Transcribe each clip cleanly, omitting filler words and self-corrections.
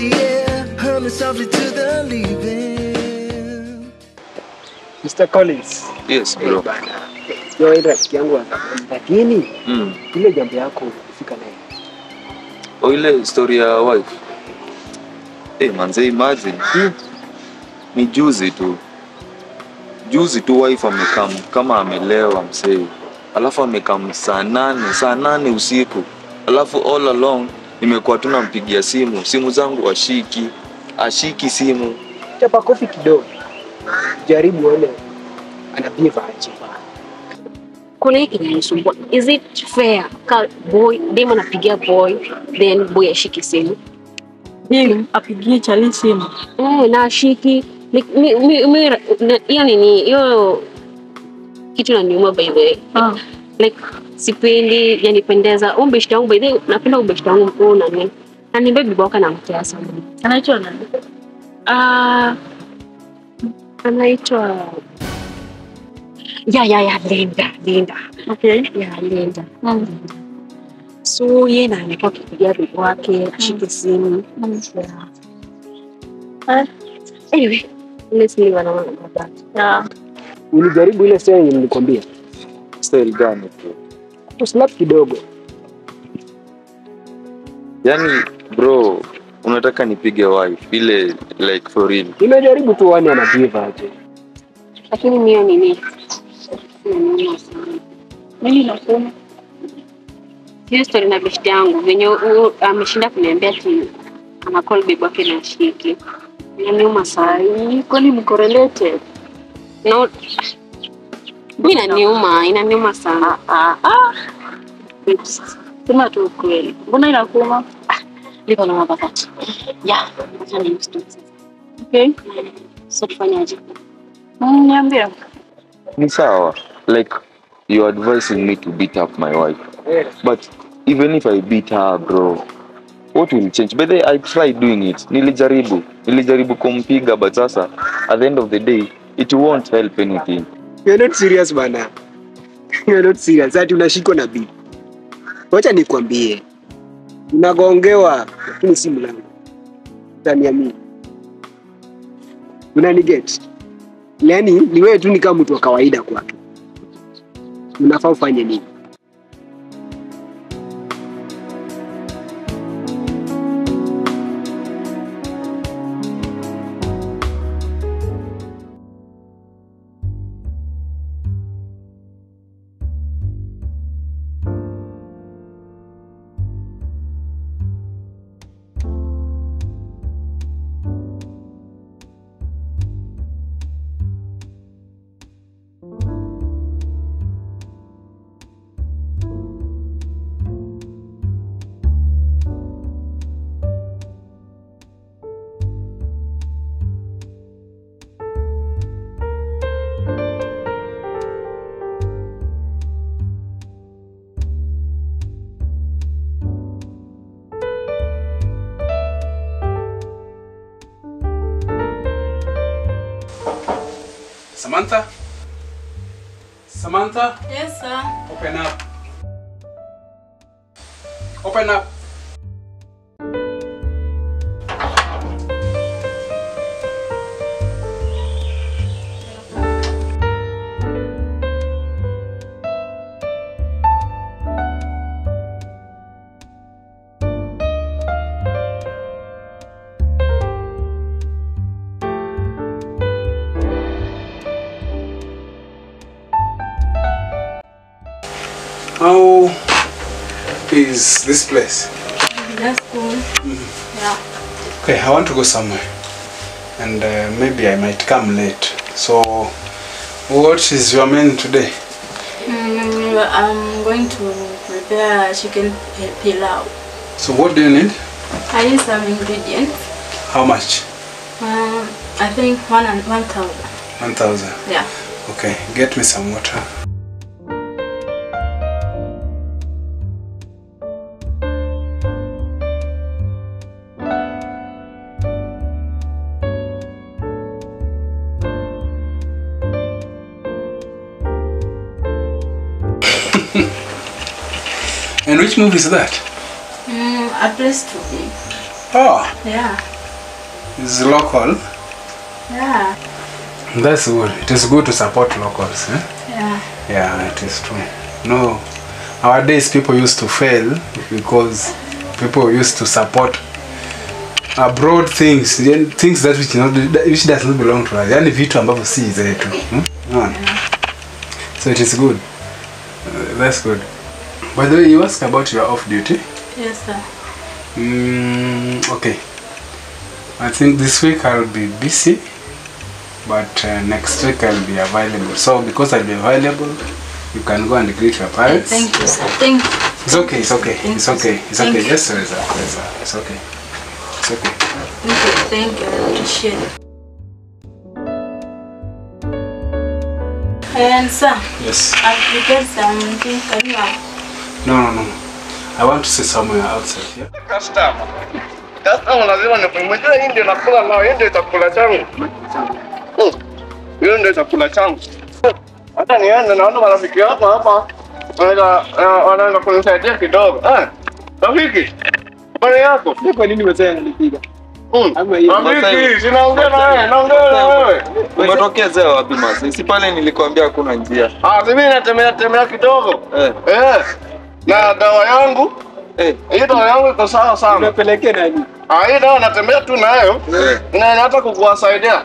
the air, humming softly to the leaving. Mr. Collins. Yes, bro. Sio rafiki yangu wa zamani, lakini ile jambo yako kufika naye. Ile story ya wife. Manze, imagine. Ni juzi tu wife amekam kama amelewa msee. Alafu amekam saa nane usiku. Alafu all along nimekuwa tu nampigia simu zangu ashiki simu. Chapa kofi kidogo. Jaribu one anabiva aje. Kuna hiki kinanisumbua. Is it fair? Boy, demo anapigia boy, then boy ashiki simu. Yeye apigie chali simu. Na ashiki. Hiyo kitu inaniuma by the way. Like sipendi, yanipendeza. Umbeshta wangu by the way, napenda umbeshta wangu mkuu na ni baby boka na mtia sana. Anaitwa nani? Anaitwa Linda. Okay. Linda. So yeye na amekuwa akipigia bibi wake ashike simu. Anyway, let's leave it alone about that. Yeah. Ulijaribu ile style nilikwambia. Style gani tu? Uslap kidogo. Yani bro, unataka nipige wife ile like for real. Nimejaribu tu one anabiva aje. Lakini mimi nini? Mimi nasema hiyo story na beshte yangu venye ameshinda kuniambia ati ana call baby wake na shiki. Inaniuma sana. Kwani mko related? No. Inaniuma sana. sema tu kweli. Mbona inakuuma? Liko na mabakati. Acha ni mstari. Okay. So tufanyaje? Niambia. Ni sawa. Like you're advising me to beat up my wife. But even if I beat her, bro, what will change? But I tried doing it. Nilijaribu kumpiga, but sasa at the end of the day it won't help anything. You're not serious bana. You're not serious. Ati unashikwa na bibi. Wacha nikwambie. Unagongewa lakini si mlango. Utaniamini. Unaniget? Yaani ni wewe tu ni kama mtu wa kawaida kwake. Unafaa ufanye nini? Samantha? Yes, sir. Open up. Open up. How is this place? That's cool. Yeah. Okay, I want to go somewhere. And maybe I might come late. So, what is your menu today? I'm going to prepare chicken pilau. So, what do you need? I need some ingredients. How much? I think 1,000. 1,000. Yeah. Okay, get me some water. And which movie is that? A Place to Be. Oh. Yeah. is local. Yeah. That's good. It is good to support locals. Eh? Yeah. Yeah, it is true. No, nowadays people used to fail because people used to support abroad things that which does not belong to us. Yani vitu ambavyo si zetu. No. So it is good. That's good. By the way, you asked about your off duty. Yes, sir. Okay. I think this week I'll be busy, but next week I'll be available. So because I'll be available, you can go and greet your parents. Thank you, sir. Thank you. It's okay. It's okay. It's okay. It's Thank okay. you. Just rest. It's okay. It's okay. Thank you. I appreciate it. And sir, Yes. I've prepared something. Can you have? No. I want to see somewhere outside here. Customer lazima nipimejua hii ndio nakula nao, hii ndio chakula changu. Hiyo ndio chakula changu. Hata niende naona marafiki wako hapa wanaweza kunisaidia kidogo. Rafiki, habari yako? Kwa nini mzee ananipiga? Rafiki, sinaongea na wewe, naongea na wewe. Umetokea wapi Masai? Si pale nilikwambia hakuna njia. Mimi natembea kidogo. Na dawa yangu. Hii dawa yangu iko sawa sana. Unapelekea nani? Hii dawa natembea tu nayo. Inaenda hata kukuwasaidia.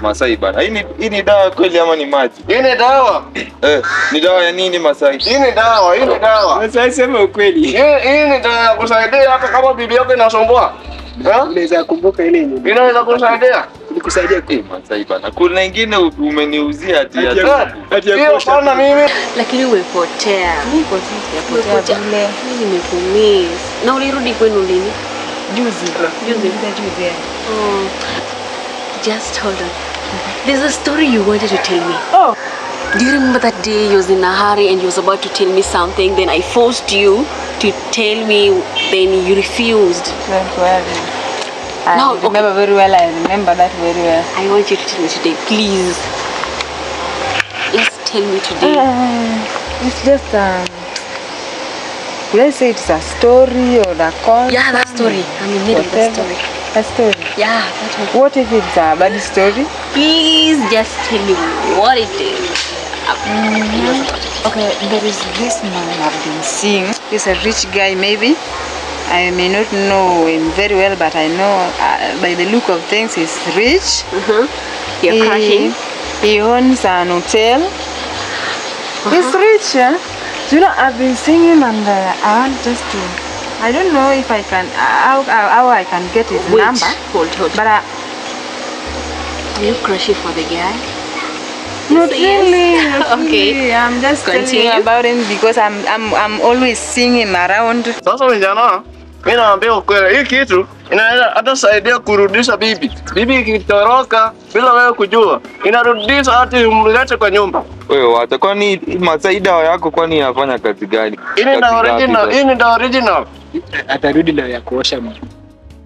Masai bana. Hii ni dawa kweli ama ni maji? Hii ni dawa. Ni dawa ya nini Masai? Hii ni dawa. Masai, sema ukweli. Hii ni dawa ya kusaidia hata kama bibi yako inasumbua. Unaweza kumbuka ile yenyewe. Inaweza kusaidia. Nikusaidia kwa Masai bana. Kuna nyingine umeniuzia ati ya hiyo sana mimi. Lakini umepotea. Potea vile. Mimi nimekumiss. Na ulirudi kwenu lini? Juzi. Oh. Just hold on. There's a story you wanted to tell me. Oh. Do you remember that day you was in a hurry and you was about to tell me something, then I forced you to tell me, then you refused? Don't worry. I No, remember very well. I remember that very well. I want you to tell me today, please. Just tell me today. It's just let's say it's a story or a con. Yeah, that story. I'm in the middle of the story. A story. Yeah, that one. What if it's a bad story? Please just tell me what it is. Okay, there is this man I've been seeing. He's a rich guy, maybe. I may not know him very well, but I know by the look of things he's rich. You're crushing. He owns an hotel. He's rich, yeah? So, you know, I've been seeing him and I want just to, I don't know if I can, how I can get his Wait, number. hold. But Are you crushing for the guy? not Yes. really, not Okay. really. I'm just telling Continue. you about him because I'm always seeing him around. Sasa vijana, mimi naambia ukweli, hii kitu inaweza hata saidia kurudisha bibi. Bibi ikitoroka bila wewe kujua, inarudisha hata umlete kwa nyumba. Wewe wacha, kwani Masai dawa yako kwani inafanya kazi gani? Hii ni dawa original, hii ni dawa original. atarudi na ya kuosha mguu.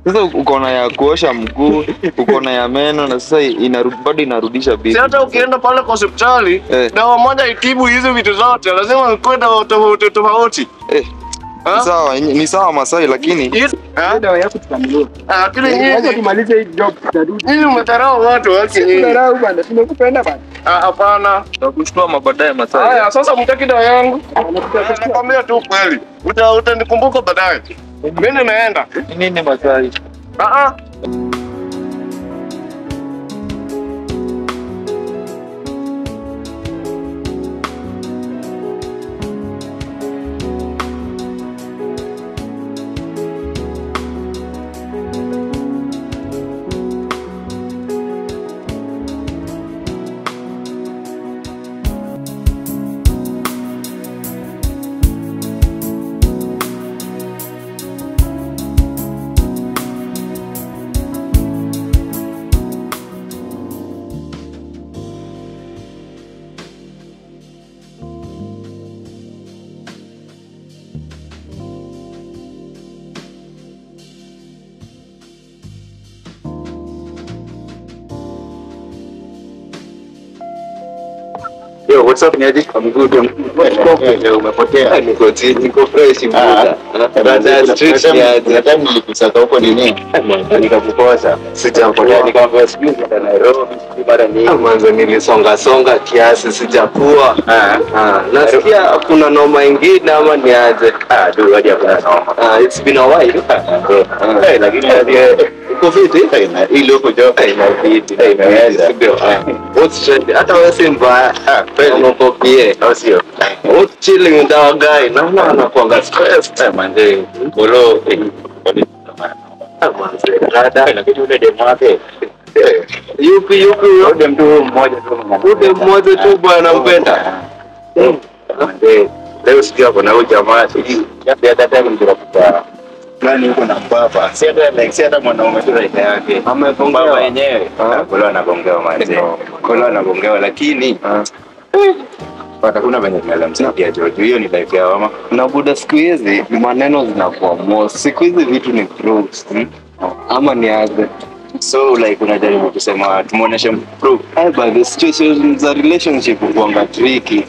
Sasa uko na ya kuosha mguu, uko na ya meno na sasa bado inarudisha bibi. Si hata ukienda pale kwa hospitali, dawa moja itibu hizo vitu zote, lazima ukue dawa tofauti. Sawa, ni sawa Masai lakini Dawa yako tutanunua. Lakini Ngoja nyinyi tumalize hii job tutarudi. nyinyi umedharau watu wake nyinyi. Tunarau bana, tumekupenda bana. Hapana. tutakushtua mabaadaye Masai. Haya, sasa mtaki dawa yangu. Nakwambia tu kweli. Utanikumbuka baadaye. Mimi naenda. Nini Masai? Sasa ni aje mgudu umepotea. Niko fresh buda. Brother street ni aje. Hata nilikusaka huko nini? Nikakukosa. Sijapotea nikamwambia sijui na Nairobi mara nyingi. Mwanzo nilisonga kiasi sijakuwa. Nasikia kuna noma ingine ama ni aje? Ndio hadi hakuna noma. It's been a while. Lakini Uko fiti? ile huko jo Inabidi. imeweza. What's trending? Hata wewe si mbaya. Uko pia. au sio? What's chilling with our guy? Naona anakuanga stressed. Manze, polo Manze, dada. lakini ule demu wake Yupi ule mtu mmoja tu Ule mmoja tu bwana mpenda. Manze, leo sijui hapo na huyu jamaa sijui ya dada mjirakuta nani huko na mbaba. Si hata mwanaume tu raika yake. Mbaba wenyewe. Kolo anagongewa manze. Kolo anagongewa lakini watakuna venye tunalemsaidia George. Hiyo ni life yao ama. Na buda siku hizi maneno zinakuwa more. Siku hizi vitu ni proofs. Ama ni aje? So like unajaribu kusema tumuoneshe proof. But the situation za relationship kuanga tricky.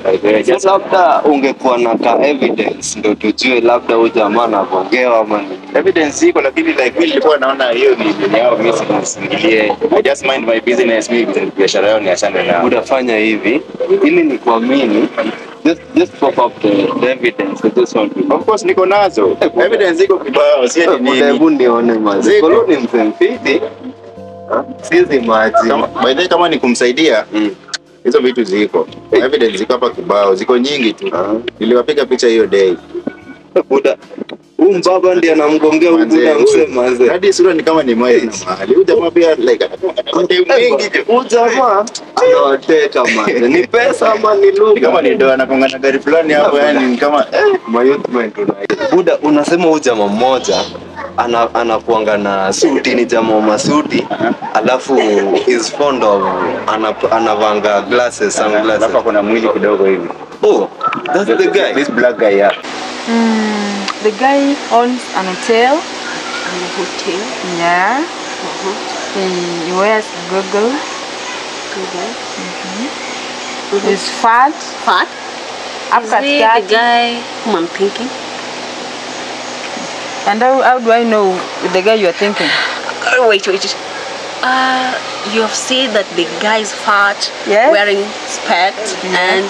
So labda ungekuwa na ka evidence ndio tujue labda huyu jamaa anagongewa ama ni Evidence iko lakini like mimi nilikuwa naona hiyo ni yao mimi sisingilie. I just mind my business, mimi biashara yao ni achane nao. utafanya hivi ili ni kuamini. Just pop up the evidence. I just want to Of course niko nazo. Evidence iko kibao, si eti nini. hebu nione mazi. Koloni msempiti. Sizi maji. By the way kama ni kumsaidia hizo vitu ziko. Evidence ziko hapa kibao, ziko nyingi tu. Niliwapiga picha hiyo day. Buda. Mbaba ndiye anamgongea huyu buda msema mzee. Hadi sura ni kama ni mwezi na mahali. Huyu jamaa pia like anakuwa mingi tu. Huyu jamaa anawateka man. Ni pesa ama ni lugha? Kama ni doa anakongana gari fulani hapo yani ni kama mayouthment Buda unasema huyu jamaa mmoja anakuanga na suti, ni jamaa wa masuti, alafu is fond of anavanga glasses, sunglasses. Hapa kuna mwili kidogo hivi. Oh, that's the guy. This black guy yeah. The guy owns an hotel. An hotel. Yeah. He wears goggles. He's fat. Fat? Up Is he the at guy whom I'm thinking? And how do I know the guy you are thinking? Wait. You have said that the guy is fat, Yes. wearing specs, and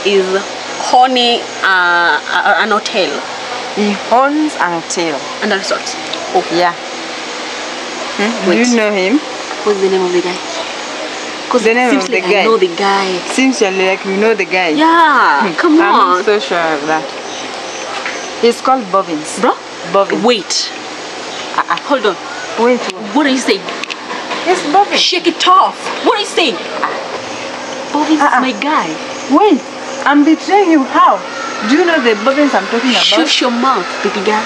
is owning an hotel He owns an hotel. and a resort. Oh. Yeah. Do Wait. you know him? What's the name of the guy? Because The name seems of the like guy. I know the guy. Seems like you know the guy. Yeah, come I'm on. not so sure of that. He's called Bobbins. Bro, Bobbins. wait. Hold on. Wait. What are you saying? It's Bobbins. Shake it off. What are you saying? Bobby is my guy. Wait. I'm betraying you. How? Do you know the Bobbins I'm talking about? Shush your mouth, baby girl.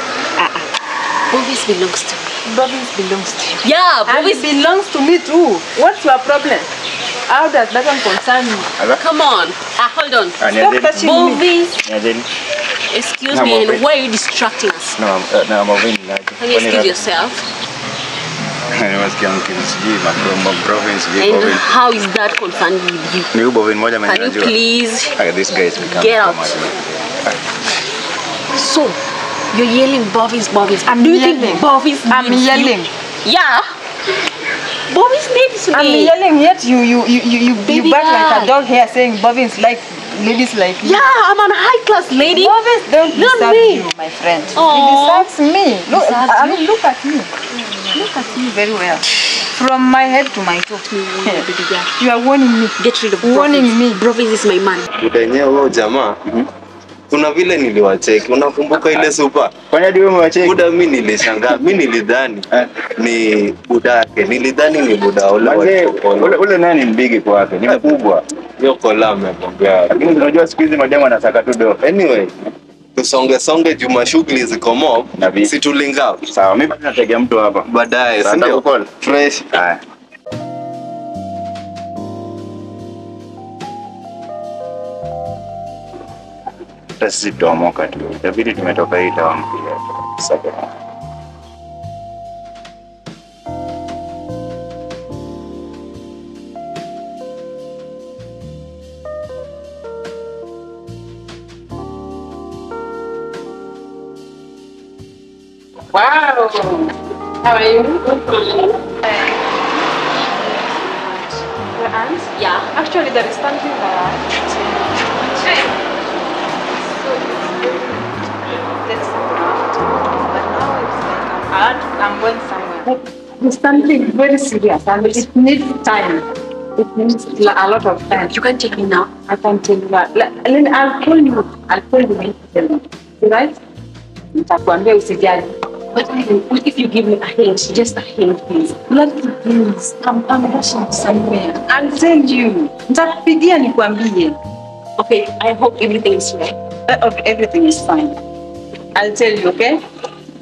Bobby's belongs to me. Bobbins belongs to you. Yeah, And Bobby's it belongs to me too. What's your problem? How does that one concern you? Come on. Hold on. Stop touching me. Bobby's. Excuse No, me, I'm and afraid. why are you distracting us? No, I'm moving. Can you excuse yourself? Nimesikia mkisiji province And how is that concerned with you? ni Bovin moja Can you please this guy is becoming get out? So, you're yelling Bobby's. I'm Do you yelling. think Bobby's I'm needs yelling. You? Yeah. Bobby's needs me. I'm yelling yet you Baby bark like girl. a dog here saying Bobbins like ladies like you. Yeah, I'm a high class lady. Bobbins don't Not deserve me. you, my friend. Aw. He deserves me. Look, Deserves I mean, look at me. Look at me very well. From my head to my toe. Baby girl. You are warning me. Get rid of Warning me. Brovins is my man. Udenyewe huyo jamaa. Kuna vile niliwacheki. Unakumbuka ile super? Kwani hadi wewe umewacheki? Buda mimi nilishangaa. Mimi nilidhani ni buda yake. Nilidhani ni buda Ule nani mbigi kwake? Ni mkubwa. Hiyo kola amepongea. Lakini unajua siku hizi mademu anasaka tu do. Anyway, tusonge juma shughuli ziko mob. Na vipi? Si tulingao. Sawa, mimi bado nategea mtu hapa. Baadaye, Sasa si ndio? call. Fresh. Haya. Sisi tuamoka tu. Itabidi tumetoka hii town pia. Sasa. Wow. How are you? Your aunt? Yeah. Actually, there is something that let's but now it's like I'm going somewhere. It's something very serious and it needs time. It needs a lot of time. You can take me now. I can tell you that. I'll call you. I'll call you when you tell me. Right? Nitakwambia usijali. But if you give me a hint, just a hint, please. Please, I'm rushing somewhere. I'll tell you. Nitakupigia nikwambie. Okay, I hope everything is right. Okay, everything is fine. I'll tell you, okay?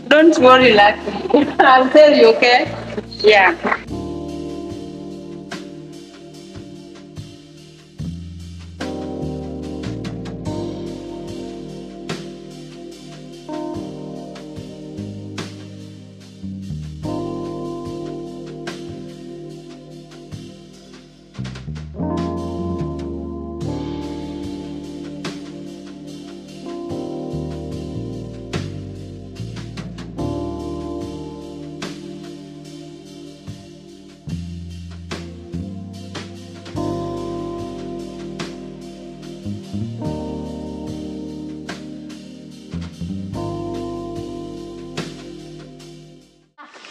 Don't worry, Lucky. I'll tell you, okay? Yeah.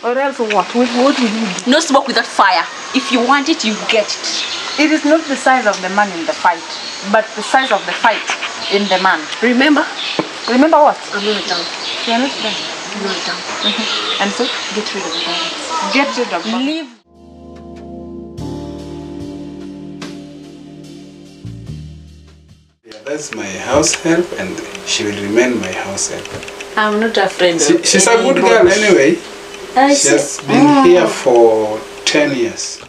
Or else what? What will you do? No smoke without fire. If you want it, you get it. It is not the size of the man in the fight, but the size of the fight in the man. Remember? Remember what? I'm not down. You're not done. I'm not down. And so? Get rid of the violence. Get rid of them. Leave. Yeah, that's my house help, and she will remain my house help. I'm not afraid of She's a good girl anyway. She has been here for 10 years.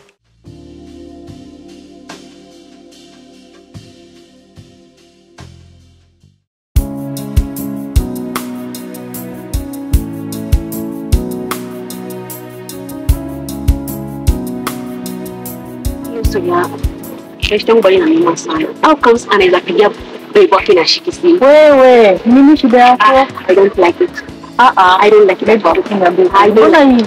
How comes anaweza pigia babe wake na shiki simu? Wewe, nini shida yako? I don't like it. I don't like it. I don't.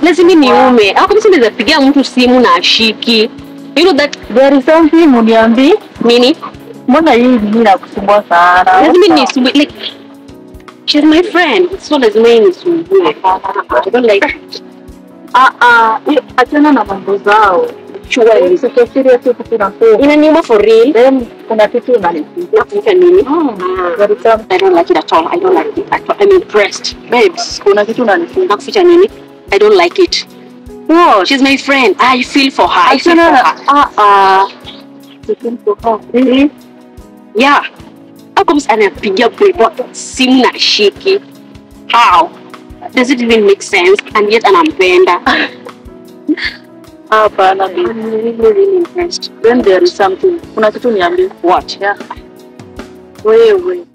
Lazima niume. How comes unaweza pigia mtu simu na ashiki? You know that There is something uniambi. nini? Mbona hii mimi nakusumbua sana? Lazima nisumbue, like she's my friend. So lazima nisumbue. I don't like it. Achana na mambo zao. Sure. Sio serious kitu na kwa. Inaniuma for real. Then kuna kitu unanifikia. Nakuta nini? There is something. I don't like it at all. I don't like it at all. I'm impressed. Babes, kuna kitu unanifikia. Nakuficha nini? I don't like it. What? She's my friend. I feel for her. I feel for her. You feel for her? Mm-hmm. Yeah. How comes anapigia babe simu na shiki? How? Does it even make sense? And yet anampenda. Hapana, I'm really impressed. then there is something. Kuna kitu niambie. What? Yeah. Wewe.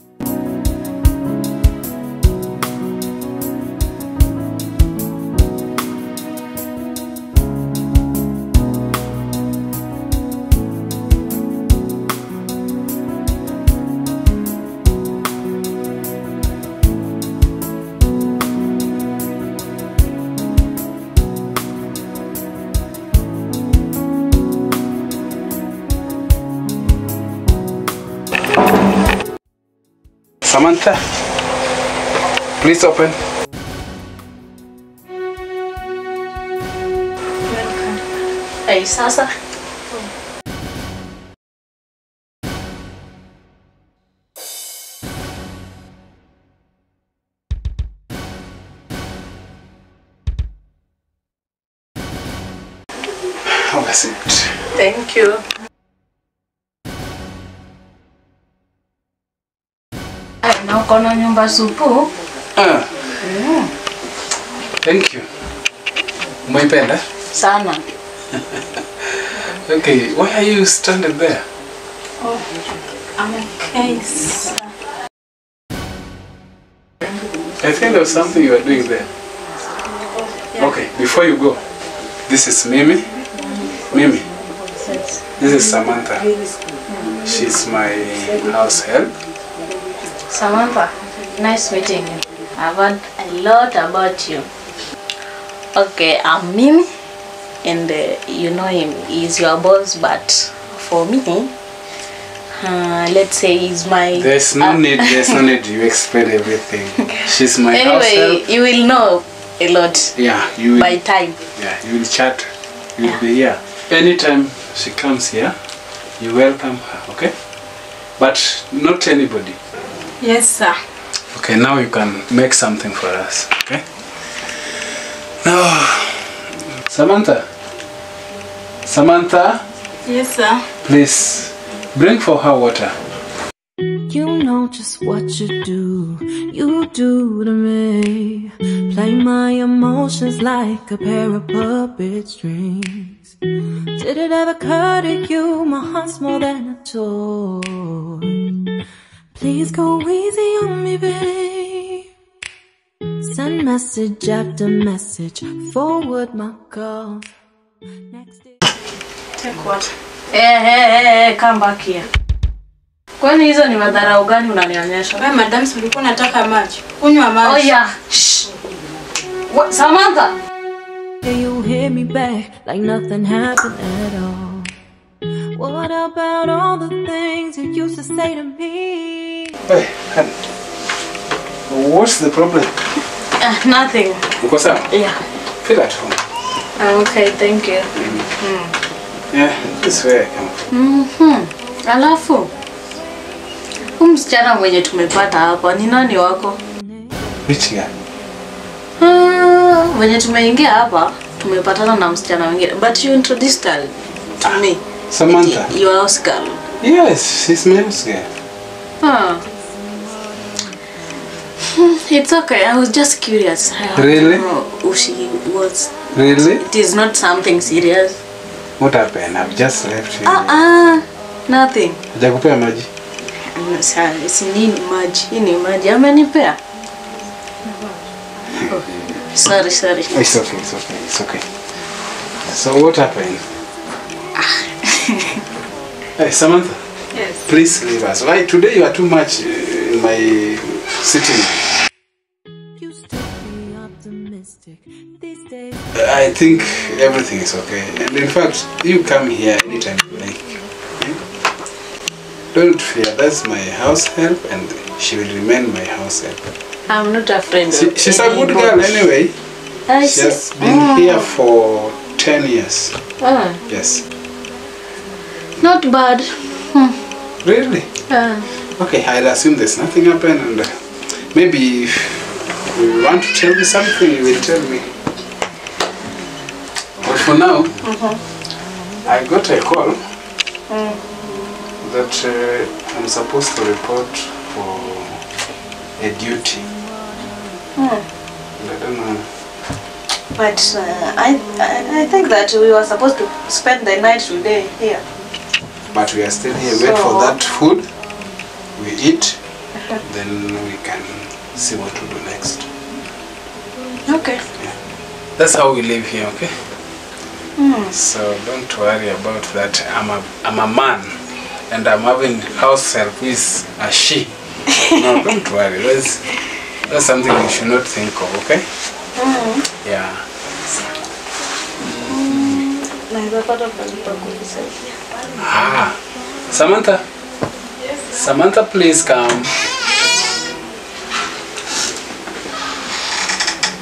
Samantha, please open. Hey, sasa. Have a seat. Thank you. Na uko na nyumba supu? Thank you. Umeipenda? Sana. Okay, why are you standing there? Oh, I'm a case. I think there was something you were doing there. Okay, before you go, this is Mimi. Mimi, this is Samantha. She's my house help. Samantha, nice meeting you. I've heard a lot about you. Okay, I'm Mimi, and you know him. He's your boss, but for me, let's say he's my. There's no need. There's no need. You explain everything. She's my house Anyway, help. you will know a lot. Yeah, you will. By time. Yeah, you will chat. You will be here. Anytime she comes here, you welcome her, okay? But not anybody. Yes, sir. Okay, now you can make something for us, okay? Now, Samantha. Samantha, Yes, sir. please bring for her water. You know just what you do to me. Play my emotions like a pair of puppet strings. Did it ever occur to you my heart's more than a toy? Please go easy on me, babe. Send message after message, forward my calls. Next day. Take what? Hey, come back here. Kwani hizo ni madharau gani unanionyesha? Wewe madam, si ulikuwa unataka maji? Kunywa maji. Oh yeah. Shh. What, Samantha? You hit me back like nothing happened at all. What about all the things you used to say to me? Hey, honey. What's the problem? Nothing. Uko sawa? Yeah. Feel at home. Okay, thank you. Yeah, this way I come. Alafu msichana mwenye tumepata hapa ni nani wako? Which guy? Mwenye tumeingia hapa tumepatana na msichana mwingine, but you introduced her to me. Samantha. Your house girl. Yes, she's my house girl. It's okay. I was just curious. I Really? don't know who she was. Really? It is not something serious. What happened? I've just left you. Nothing. Hajakupea maji? Si nini maji. Hii ni maji amenipea. Oh, sorry. It's okay. So what happened? Hey, Samantha. Yes. Please leave us. Why today you are too much in my sitting? You still be optimistic these days. I think everything is okay. And in fact, you come here anytime you like. Don't fear, that's my house help and she will remain my house help. I'm not afraid. She's a good girl anyway. She has been here for 10 years. Yes. Not bad. Really? Okay, I'll assume there's nothing happened and maybe if you want to tell me something, you will tell me. But for now, I got a call that I'm supposed to report for a duty. I don't know. But I think that we were supposed to spend the night today here. But we are still here. Wait for that food. We eat. Then we can see what to do next. Okay. Yeah. That's how we live here, okay? So don't worry about that. I'm a man. And I'm having house help who is a she. No, don't worry. That's something you should not think of, okay? Yeah. Samantha. Yes. Samantha, please come.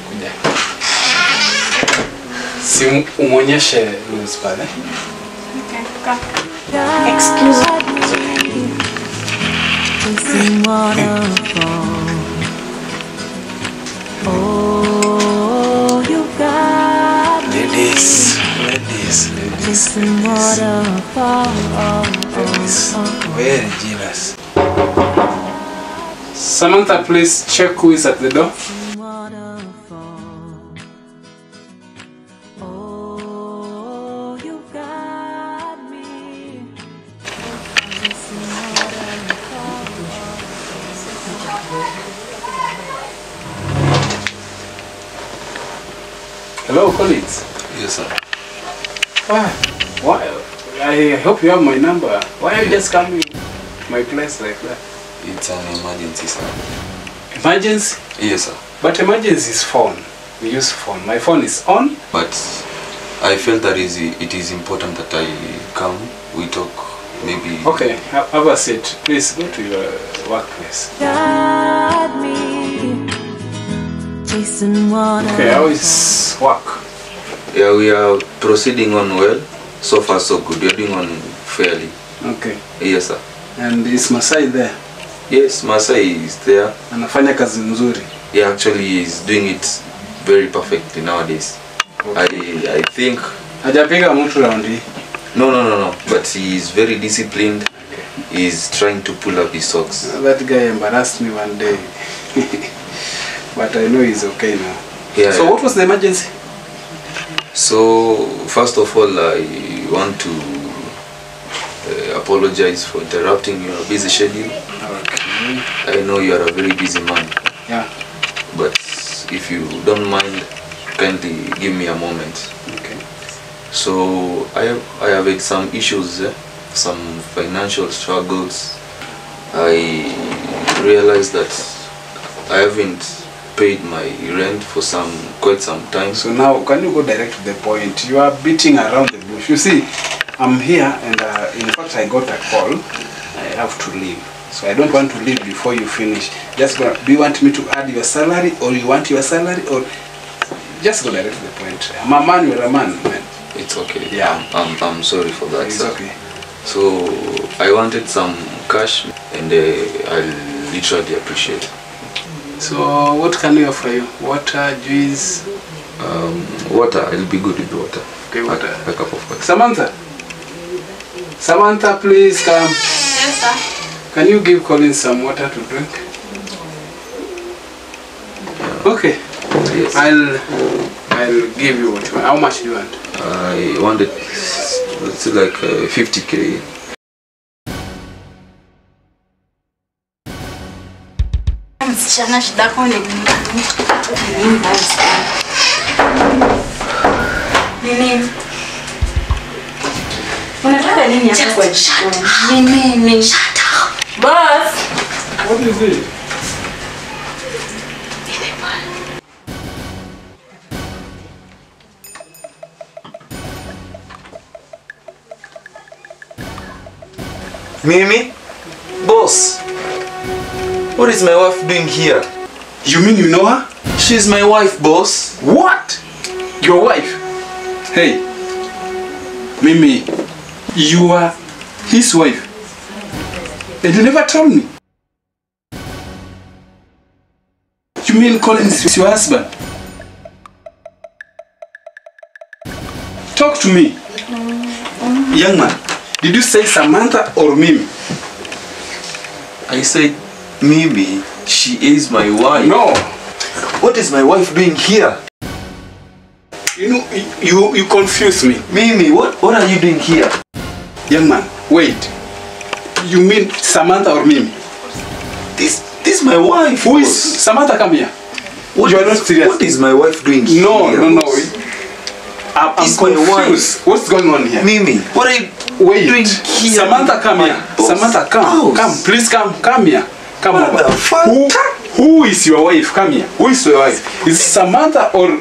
Kuja. Si umuonyeshe rules pale. Okay, come. Excuse me. Oh, you got Ladies. Very jealous. Samantha, please check who is at the door. Oh, you got me. Hello, colleagues. Yes, sir. Why? I hope you have my number. Why are you just coming to my place like that? It's an emergency, sir. Emergency? Yes, sir. But emergency is phone. We use phone. My phone is on. But I felt that it is important that I come. We talk maybe. Okay, have a seat. Please go to your workplace. Got me chasing water. Okay, how is work? Yeah, we are proceeding on well. So far so good. We are doing on fairly. Okay. Yes, sir. And is Masai there? Yes, Masai is there. Anafanya kazi nzuri. Yeah, actually he's doing it very perfectly nowadays. Okay. I think. Hajapiga mtu round hii. No. But he is very disciplined. He's trying to pull up his socks. That guy embarrassed me one day. But I know he's okay now. Yeah. So what was the emergency? So first of all, I want to apologize for interrupting your busy schedule. Okay. I know you are a very busy man. Yeah. But if you don't mind, kindly give me a moment. Okay. So I have had some issues, some financial struggles. I realized that I haven't paid my rent for quite some time. So now, can you go direct to the point? You are beating around the bush. You see, I'm here and in fact I got a call. I have to leave. So I don't want to leave before you finish. Just go. Do you want me to add your salary or you want your salary or just go direct to the point? I'm a man, you're a man. It's okay. Yeah. I'm sorry for that. It's sir. okay. So I wanted some cash and I'll literally appreciate. So what can we offer you? Water, juice? Water. I'll be good with water. Okay, water. A cup of water. Samantha. Samantha, please come. Yes, sir. Can you give Colin some water to drink? Okay. Yes. I'll give you what you want. How much do you want? I wanted, it's like 50k. Msichana, shida yako ni nini? Nini? Unataka nini hapa kwa jikoni? Nini? Shut up. Boss. What is it? Mimi? Boss? What is my wife doing here? You mean you know her? She's my wife, boss. What? Your wife? Hey, Mimi, you are his wife. And you never told me. You mean Colin is your husband? Talk to me. Young man, did you say Samantha or Mimi? I said, Mimi, she is my wife. No. What is my wife doing here? You know, you confuse me. Mimi, what are you doing here? Young man, wait. You mean Samantha or Mimi? This is my wife. Who is boss. Samantha? Come here. You are not serious. What is my wife doing here? No. boss? I'm It's my confused. What's going on here? Mimi, what are you doing here? Samantha, come here. Boss. Samantha, come. House. Come, please come here. Come on. Motherfucker. Who is your wife? Come here. Who is your wife? Is it Samantha or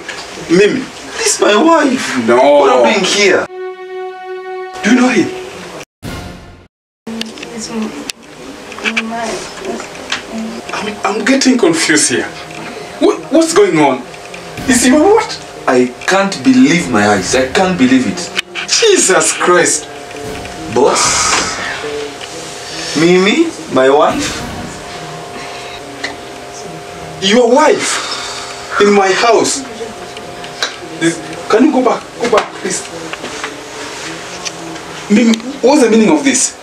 Mimi? This is my wife. No. What are you doing here? Do you know him? I'm getting confused here. What's going on? Is he what? I can't believe my eyes. I can't believe it. Jesus Christ. Boss? Mimi, my wife? Your wife in my house. Can you go back? Go back, please. What's the meaning of this?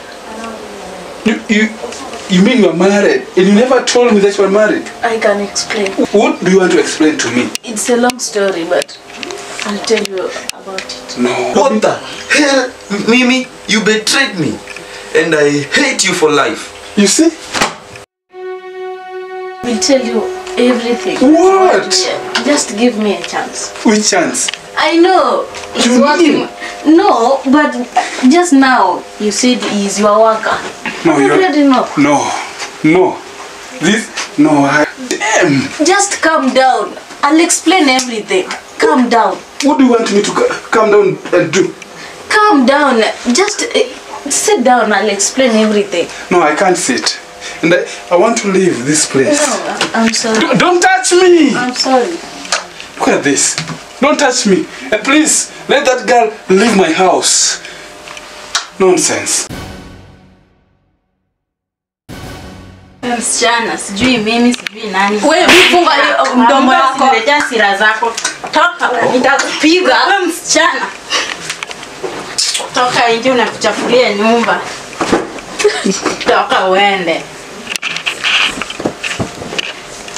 You mean you are married and you never told me that you are married? I can explain. What do you want to explain to me? It's a long story, but I'll tell you about it. No. What the hell? Mimi, you betrayed me. And I hate you for life. You see? We'll tell you everything. What? Just give me a chance. Which chance? I know. He's You working. No, but just now you said he's your worker. No, I already know. No. This No, damn. Just calm down. I'll explain everything. Calm down. What do you want me to calm down and do? Calm down. Just sit down. I'll explain everything. No, I can't sit. And I want to leave this place. No, I'm sorry. Don't touch me! I'm sorry. Look at this. Don't touch me. And please, let that girl leave my house. Nonsense. Msichana, sijui mimi, sijui nani. Wewe funga mdomo wako. Niletea sira zako. Toka, nitakupiga. Wewe msichana. Toka nje unakuchafulia nyumba. Toka uende.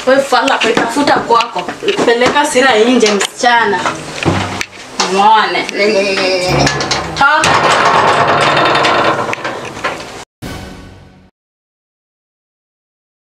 Wewe fala kuitafuta kwako. Peleka sira nje msichana. Muone.